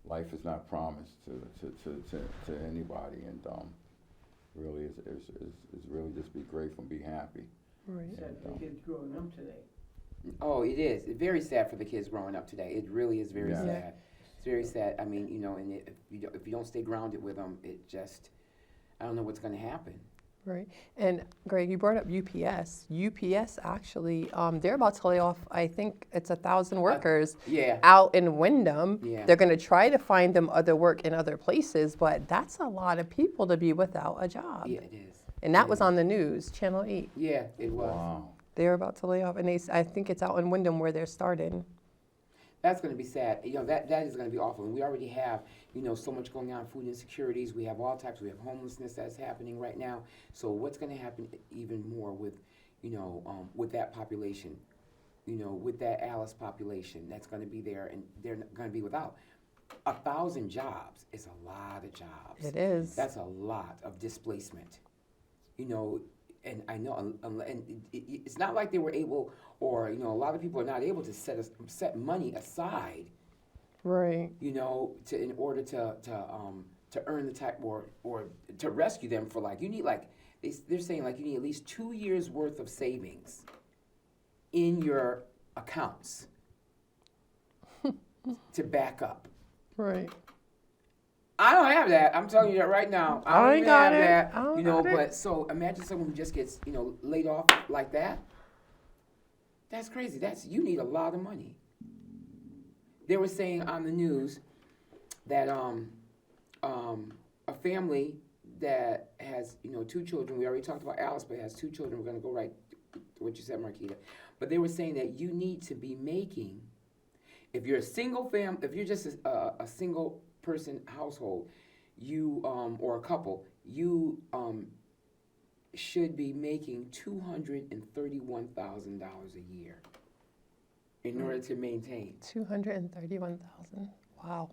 S3: life is not promised to anybody, and really is really just be grateful and be happy.
S2: Right.
S4: Sad for the kids growing up today.
S1: Oh, it is. It's very sad for the kids growing up today. It really is very
S3: Yeah.
S1: sad. It's very sad. I mean, you know, and if you don't stay grounded with them, it just, I don't know what's going to happen.
S2: Right. And Greg, you brought up UPS. UPS actually, they're about to lay off, I think it's 1,000 workers
S1: Yeah.
S2: out in Wyndham.
S1: Yeah.
S2: They're going to try to find them other work in other places, but that's a lot of people to be without a job.
S1: Yeah, it is.
S2: And that was on the news, Channel 8.
S1: Yeah, it was.
S3: Wow.
S2: They're about to lay off, and I think it's out in Wyndham where they're starting.
S1: That's going to be sad. You know, that is going to be awful. And we already have, you know, so much going on, food insecurities. We have all types. We have homelessness that's happening right now. So what's going to happen even more with, you know, with that population, you know, with that Alice population that's going to be there, and they're going to be without. 1,000 jobs is a lot of jobs.
S2: It is.
S1: That's a lot of displacement. You know, and I know, and it's not like they were able, or, you know, a lot of people are not able to set money aside,
S2: Right.
S1: you know, in order to earn the type, or to rescue them for, like, you need, like, they're saying, like, you need at least 2 years worth of savings in your accounts to back up.
S2: Right.
S1: I don't have that. I'm telling you that right now. I don't
S2: I
S1: even
S2: got
S1: have
S2: it.
S1: that.
S2: I don't
S1: You know,
S2: got it.
S1: but so imagine someone who just gets, you know, laid off like that. That's crazy. You need a lot of money. They were saying on the news that a family that has, you know, 2 children. We already talked about Alice, but has 2 children. We're gonna go right to what you said, Marquita. But they were saying that you need to be making, if you're a single if you're just a single person household, you or a couple, you should be making $231,000 a year in order to maintain.
S2: 231,000. Wow.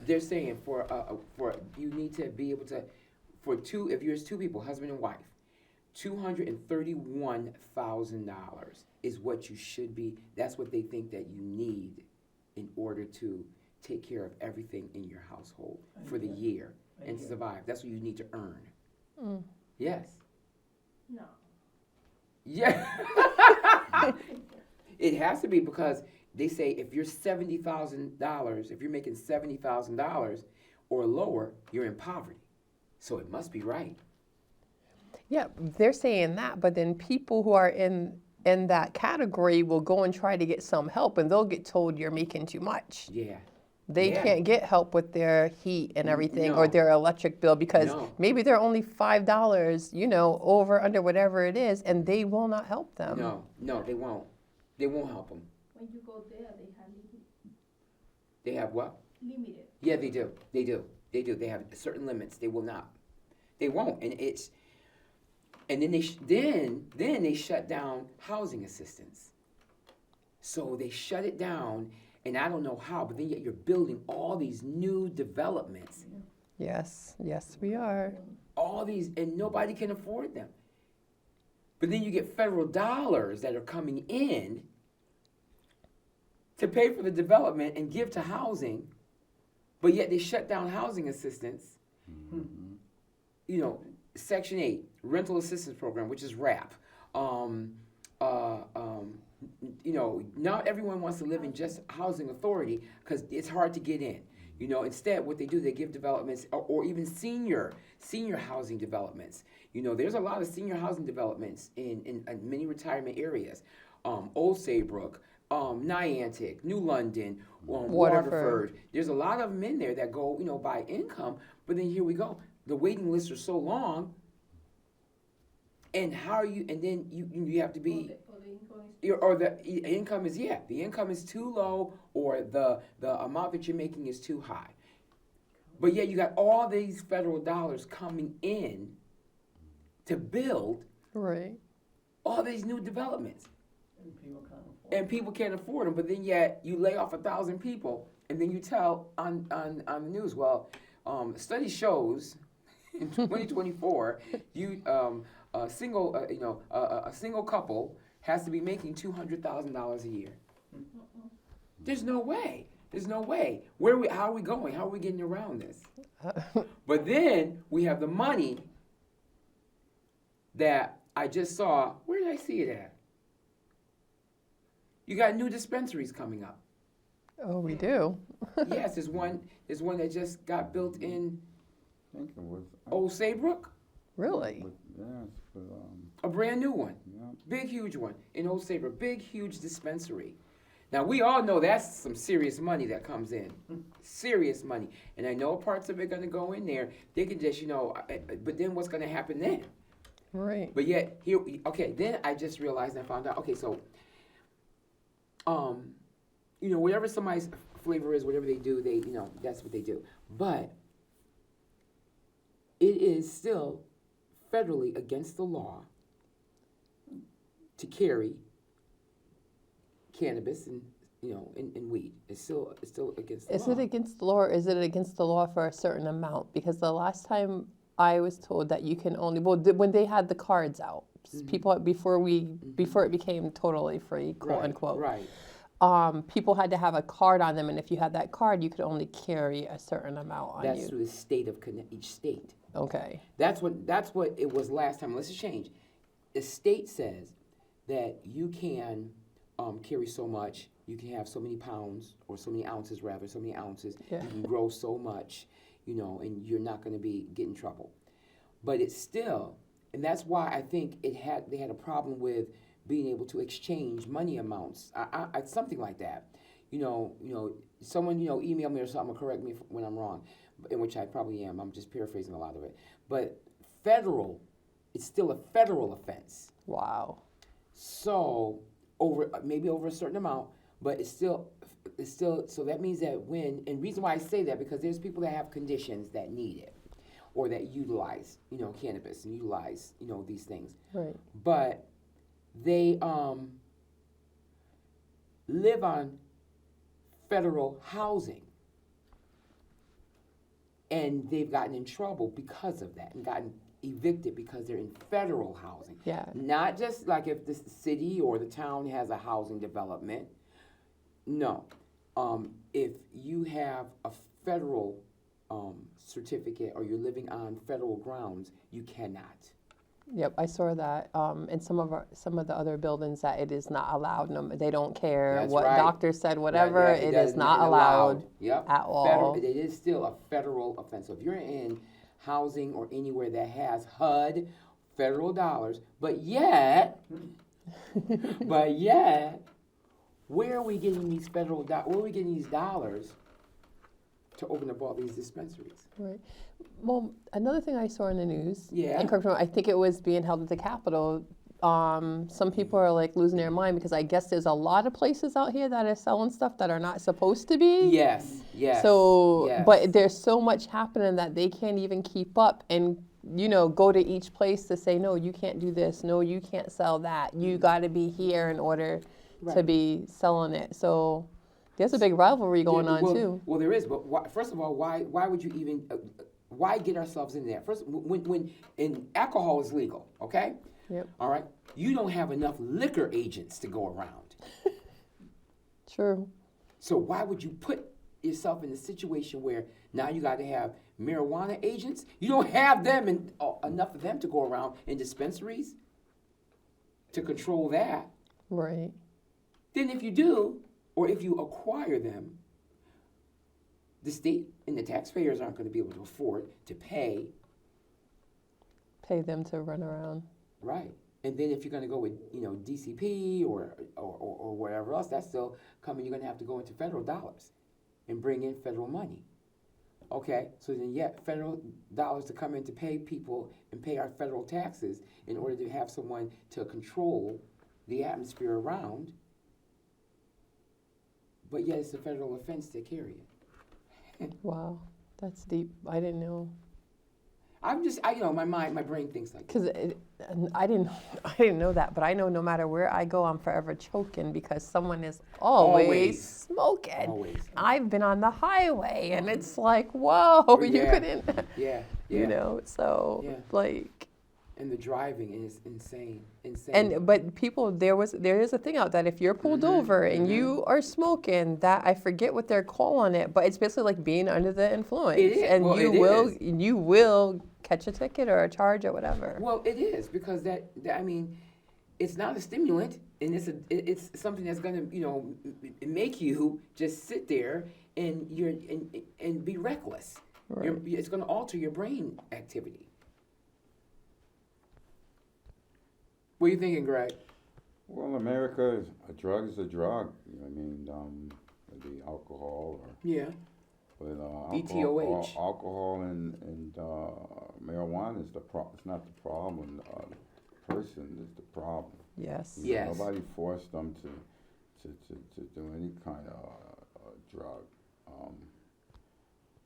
S1: They're saying for you need to be able to, if you're 2 people, husband and wife, $231,000 is what you should be. That's what they think that you need in order to take care of everything in your household for the year and survive. That's what you need to earn.
S2: Mm.
S1: Yes.
S5: No.
S1: Yeah. It has to be, because they say if you're $70,000, if you're making $70,000 or lower, you're in poverty. So it must be right.
S2: Yeah, they're saying that, but then people who are in that category will go and try to get some help, and they'll get told you're making too much.
S1: Yeah.
S2: They
S1: Yeah.
S2: can't get help with their heat and everything,
S1: No.
S2: or their electric bill, because
S1: No.
S2: maybe they're only $5, you know, over, under, whatever it is, and they will not help them.
S1: No, they won't. They won't help them.
S5: When you go there, they have
S1: They have what?
S5: limited.
S1: Yeah, they do. They do. They do. They have certain limits. They will not. They won't. And then they shut down housing assistance. So they shut it down, and I don't know how, but then yet you're building all these new developments,
S2: Yes, we are.
S1: all these, and nobody can afford them. But then you get federal dollars that are coming in to pay for the development and give to housing, but yet they shut down housing assistance. You know, Section 8, Rental Assistance Program, which is RAP. You know, not everyone wants to live in just housing authority because it's hard to get in. You know, instead, what they do, they give developments, or even senior housing developments. You know, there's a lot of senior housing developments in many retirement areas. Old Saybrook, Niantic, New London, Waterford. There's a lot of them in there that go, you know, by income. But then here we go. The waiting lists are so long. And how are you? And then you have to be. The income is too low, or the amount that you're making is too high. But yet you got all these federal dollars coming in to build
S2: Right.
S1: all these new developments.
S4: And people can't afford
S1: And people can't afford them, but then yet you lay off 1,000 people, and then you tell on the news, well, study shows in 2024, a single couple has to be making $200,000 a year. There's no way. How are we going? How are we getting around this? But then we have the money that I just saw. Where did I see it at? You got new dispensaries coming up.
S2: Oh, we do.
S1: Yes, there's one that just got built in
S3: I think it was.
S1: Old Saybrook.
S2: Really?
S3: Yes, but,
S1: A brand new one.
S3: yeah.
S1: Big, huge one in Old Saybrook. Big, huge dispensary. Now, we all know that's some serious money that comes in. Serious money. And I know parts of it going to go in there. They can just, but then what's going to happen then?
S2: Right.
S1: But yet, then I just realized and I found out, so, whatever somebody's flavor is, whatever they do, that's what they do. But it is still federally against the law to carry cannabis and in weed. It's still against the
S2: Is
S1: law.
S2: it against the law, or is it against the law for a certain amount? Because the last time I was told that you can only, when they had the cards out, people before it became totally free, quote unquote.
S1: Right.
S2: People had to have a card on them, and if you had that card, you could only carry a certain amount on
S1: That's
S2: you.
S1: through the state of each state.
S2: Okay.
S1: That's what it was last time. Unless it's changed. The state says that you can carry so much. You can have so many pounds or so many ounces, rather, so many ounces.
S2: Yeah.
S1: You can grow so much, and you're not going to get in trouble. But it's still, and that's why I think they had a problem with being able to exchange money amounts. I something like that. Someone email me or something or correct me when I'm wrong, in which I probably am. I'm just paraphrasing a lot of it. But it's still a federal offense.
S2: Wow.
S1: So maybe over a certain amount, but it's still so that means that and reason why I say that, because there's people that have conditions that need it or that utilize cannabis and utilize these things,
S2: Right.
S1: but they live on federal housing, and they've gotten in trouble because of that and gotten evicted because they're in federal housing.
S2: Yeah.
S1: Not just like if the city or the town has a housing development. No. If you have a federal certificate or you're living on federal grounds, you cannot.
S2: Yep, I saw that in some of the other buildings that it is not allowed. No, they don't care
S1: That's
S2: what
S1: right.
S2: doctor said, whatever. It is not allowed
S1: Yep.
S2: at all.
S1: It is still a federal offense. So if you're in housing or anywhere that has HUD, federal dollars, but yet, where are we getting these federal dollars? Where are we getting these dollars to open up all these dispensaries?
S2: Right. Well, another thing I saw in the news,
S1: Yeah.
S2: and correct me, I think it was being held at the Capitol. Some people are like losing their mind because I guess there's a lot of places out here that are selling stuff that are not supposed to be.
S1: Yes.
S2: So,
S1: yes.
S2: but there's so much happening that they can't even keep up and, go to each place to say, no, you can't do this. No, you can't sell that. You got to be here in order to
S1: Right.
S2: be selling it. So there's a big rivalry going on too.
S1: Well, there is, but first of all, why would you even, why get ourselves in there? First, when alcohol is legal, okay?
S2: Yep.
S1: All right? You don't have enough liquor agents to go around.
S2: True.
S1: So why would you put yourself in a situation where now you got to have marijuana agents? You don't have them enough of them to go around in dispensaries to control that.
S2: Right.
S1: Then if you do, or if you acquire them, the state and the taxpayers aren't going to be able to afford to pay.
S2: Pay them to run around.
S1: Right. And then if you're going to go with, DCP or whatever else, that's still coming. You're going to have to go into federal dollars and bring in federal money. Okay, so then federal dollars to come in to pay people and pay our federal taxes in order to have someone to control the atmosphere around. But yet it's a federal offense to carry it.
S2: Wow, that's deep. I didn't know.
S1: My brain thinks like that.
S2: Because I didn't know that, but I know no matter where I go, I'm forever choking because someone is always smoking.
S1: Always.
S2: I've been on the highway, and it's like, whoa, you
S1: Yeah.
S2: couldn't,
S1: Yeah.
S2: so
S1: Yeah.
S2: like.
S1: And the driving is insane.
S2: But people, there is a thing out that if you're pulled over and you are smoking, that I forget what they're calling it, but it's basically like being under the influence,
S1: It is.
S2: and
S1: Well, it
S2: you will catch a ticket or a charge or whatever.
S1: Well, it is because that it's not a stimulant, and it's something that's gonna make you just sit there and and be reckless.
S2: Right.
S1: It's gonna alter your brain activity. What are you thinking, Greg?
S3: Well, America, a drug is a drug. It'd be alcohol or.
S1: Yeah.
S3: But
S1: BTOH.
S3: alcohol and marijuana is it's not the problem. The person is the problem.
S2: Yes.
S1: Yes.
S3: Nobody forced them to do any kind of drug.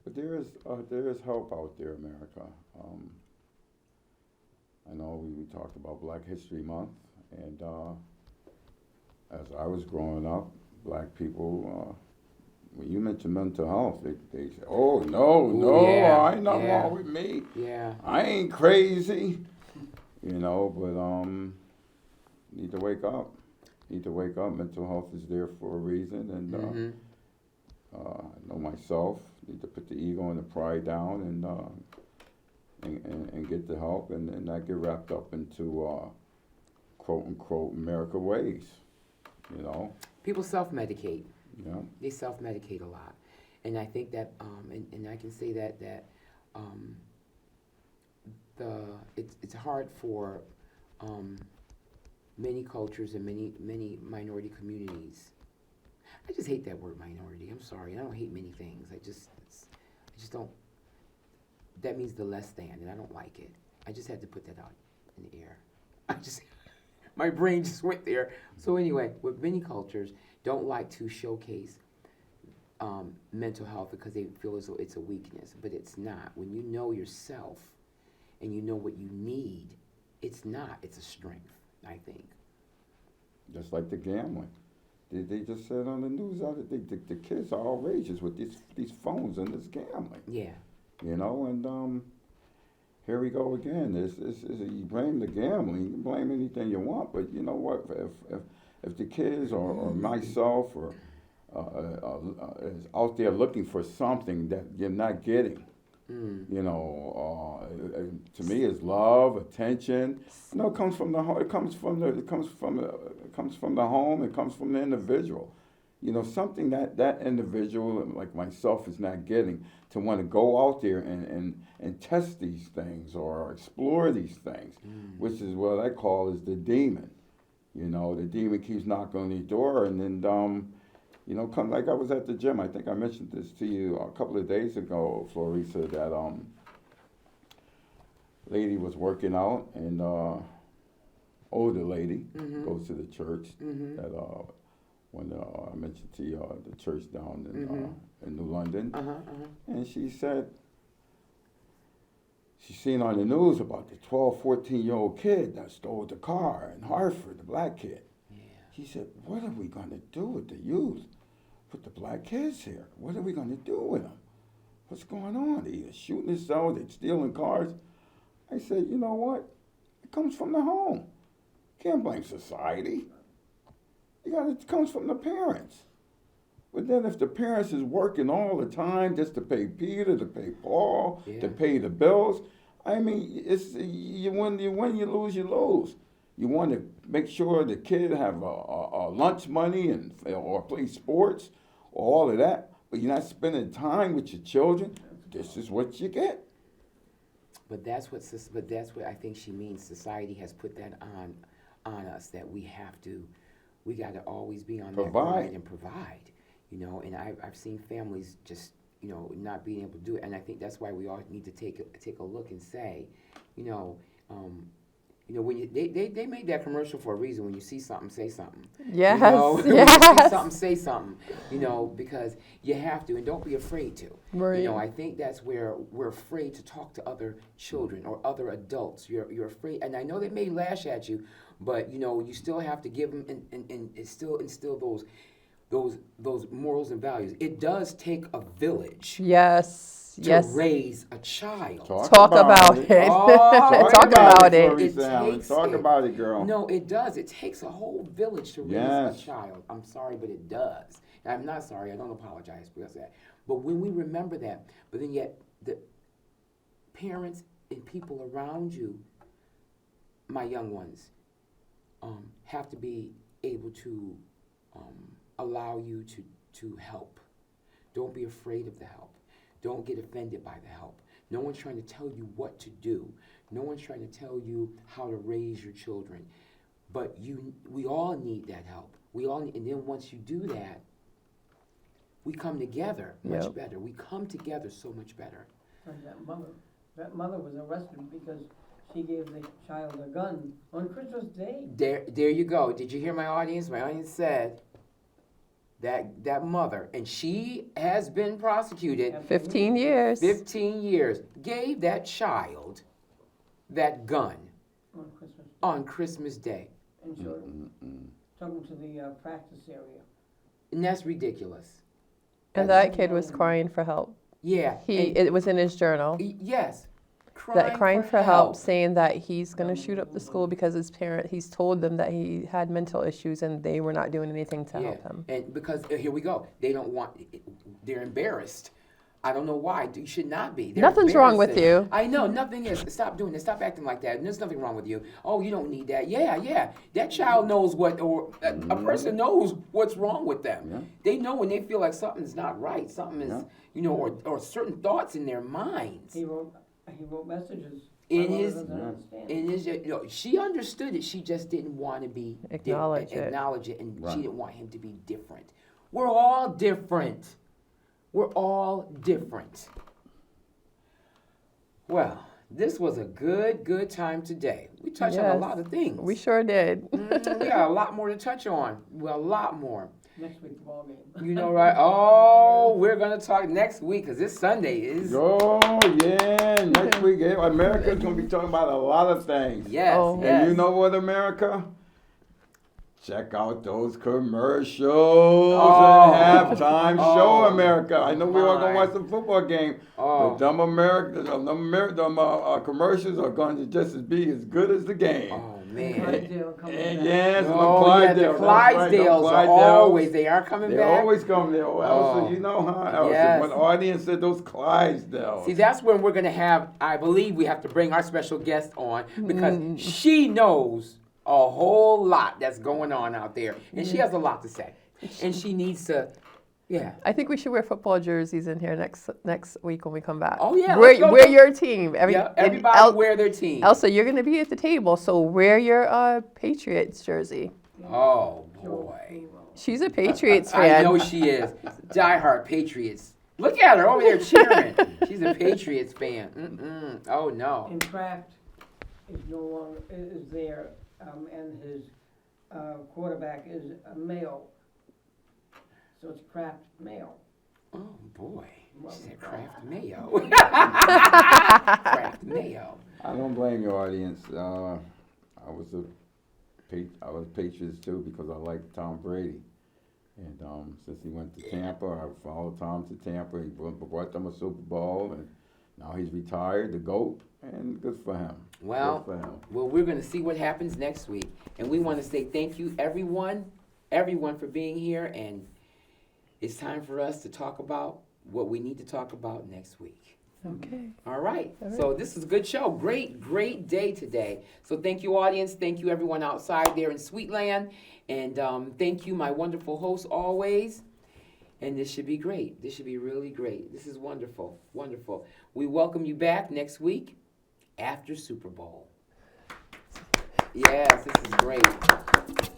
S3: But there is help out there, America. I know we talked about Black History Month, and as I was growing up, black people, when you mention mental health, they say, "Oh no,
S1: yeah,
S3: I ain't nothing
S1: yeah.
S3: wrong with me.
S1: Yeah.
S3: I ain't crazy." But need to wake up. Need to wake up. Mental health is there for a reason, and
S1: Mm-hmm.
S3: I know myself. Need to put the ego and the pride down, and get the help, and not get wrapped up into quote unquote America ways.
S1: People self-medicate.
S3: Yeah.
S1: They self-medicate a lot, and I think that, and I can say that it's hard for many cultures and many minority communities. I just hate that word minority. I'm sorry. I don't hate many things. I just don't. That means the less than, and I don't like it. I just had to put that out in the air. My brain just went there. So anyway, with many cultures, don't like to showcase mental health because they feel as though it's a weakness, but it's not. When you know yourself and you know what you need, it's not. It's a strength, I think.
S3: Just like the gambling. They just said on the news the kids are outrageous with these phones and this gambling.
S1: Yeah.
S3: And here we go again. You blame the gambling, you can blame anything you want, but you know what? If the kids or myself is out there looking for something that you're not getting, to me, is love, attention. It comes from the home. It comes from the home. It comes from the individual. Something that individual, like myself, is not getting, to want to go out there and test these things or explore these things, which is what I call is the demon. The demon keeps knocking on the door, and then come, like I was at the gym. I think I mentioned this to you a couple of days ago, Floresia, that lady was working out, and older lady goes to the church. That when I mentioned to you the church down in New London, and she said she seen on the news about the 12, 14-year-old kid that stole the car in Hartford, the black kid.
S1: Yeah.
S3: She said, "What are we going to do with the youth? Put the black kids here. What are we going to do with them? What's going on? They're shooting themselves, they're stealing cars." I said, you know what? It comes from the home. Can't blame society. It comes from the parents. But then if the parents is working all the time just to pay Peter, to pay Paul, to pay the bills, I mean, it's you win, you lose, you lose. You want to make sure the kid have a lunch money or play sports or all of that, but you're not spending time with your children. This is what you get.
S1: But that's what I think she means. Society has put that on us, that we got to always be on that grind and provide. And I've seen families just not being able to do it, and I think that's why we all need to take a look and say, when they made that commercial for a reason. When you see something, say something.
S2: Yes.
S1: When you see something, say something. Because you have to, and don't be afraid to.
S2: Right.
S1: I think that's where we're afraid to talk to other children or other adults. You're afraid, and I know they may lash at you, but you still have to give them and still instill those morals and values. It does take a village.
S2: Yes.
S1: To raise a child.
S2: Talk about it.
S1: Oh,
S2: Talk about it.
S3: Talk about it, girl.
S1: No, it does. It takes a whole village to raise a child. I'm sorry, but it does. And I'm not sorry. I don't apologize because of that. But when we remember that, but then yet the parents and people around you, my young ones, have to be able to allow you to help. Don't be afraid of the help. Don't get offended by the help. No one's trying to tell you what to do. No one's trying to tell you how to raise your children. But we all need that help. And then once you do that, we come together much better. We come together so much better.
S4: That mother was arrested because she gave the child a gun on Christmas Day.
S1: There you go. Did you hear my audience? My audience said that mother, and she has been prosecuted
S2: 15 years.
S1: 15 years, gave that child that gun
S4: On Christmas Day.
S1: on Christmas Day.
S4: And showed him. Took him to the practice area.
S1: And that's ridiculous.
S2: And that kid was crying for help.
S1: Yeah.
S2: It was in his journal.
S1: Yes.
S2: Crying for help, saying that he's going to shoot up the school because he's told them that he had mental issues and they were not doing anything to help him.
S1: And because, here we go, they're embarrassed. I don't know why. You should not be.
S2: Nothing's wrong with you.
S1: I know, nothing is. Stop doing this. Stop acting like that. There's nothing wrong with you. Oh, you don't need that. Yeah. That child knows a person knows what's wrong with them.
S3: Yeah.
S1: They know when they feel like something's not right. Something is, or certain thoughts in their minds.
S4: He wrote messages.
S1: In
S4: My mother
S1: his,
S4: doesn't understand.
S1: in his, she understood it. She just didn't want to be
S2: Acknowledge it,
S1: and
S3: Right.
S1: she didn't want him to be different. We're all different. We're all different. Well, this was a good time today. We touched on a lot of things.
S2: We sure did.
S1: We got a lot more to touch on. Well, a lot more.
S4: Next week's ball game.
S1: You know, right? Oh, we're gonna talk next week because this Sunday is.
S3: Oh, yeah. Next week, America's going to be talking about a lot of things.
S1: Yes.
S2: Oh.
S1: Yes.
S3: And you know what, America? Check out those commercials and halftime show, America. I know we all going to watch the football game, but them commercials are going to just be as good as the game.
S1: Oh man.
S4: Clydesdale coming back.
S3: Yes,
S1: The
S3: Clydesdale.
S1: Clydesdales are always, they are coming
S3: They
S1: back.
S3: always come there. Elsa, you know how Elsa,
S1: Yes.
S3: when the audience said those Clydesdales.
S1: See, that's when we're going to have, I believe we have to bring our special guest on because she knows a whole lot that's going on out there. And she has a lot to say. And she needs to,
S2: I think we should wear football jerseys in here next week when we come back.
S1: Oh, yeah,
S2: Wear,
S1: let's go.
S2: wear your team.
S1: everybody wear their team.
S2: Elsa, you're going to be at the table, so wear your Patriots jersey.
S1: Oh, boy.
S2: She's a Patriots
S1: I
S2: fan.
S1: know she is. Diehard Patriots. Look at her over there cheering. She's a Patriots fan. Oh, no.
S4: And Kraft is no longer is there, and his quarterback is a male. So it's Kraft male.
S1: Oh, boy. She said Kraft Mayo. Kraft Mayo.
S3: I don't blame your audience. I was Patriots too because I like Tom Brady, and since he went to Tampa, I followed Tom to Tampa. He brought them a Super Bowl, and now he's retired, the GOAT, and good for him.
S1: Well,
S3: Good for him.
S1: we're going to see what happens next week, and we want to say thank you, everyone for being here, and it's time for us to talk about what we need to talk about next week.
S2: Okay.
S1: All right. So this is a good show. Great day today. So thank you, audience. Thank you, everyone outside there in Sweetland. And thank you, my wonderful host, always. And this should be great. This should be really great. This is wonderful. Wonderful. We welcome you back next week after Super Bowl. Yes, this is great.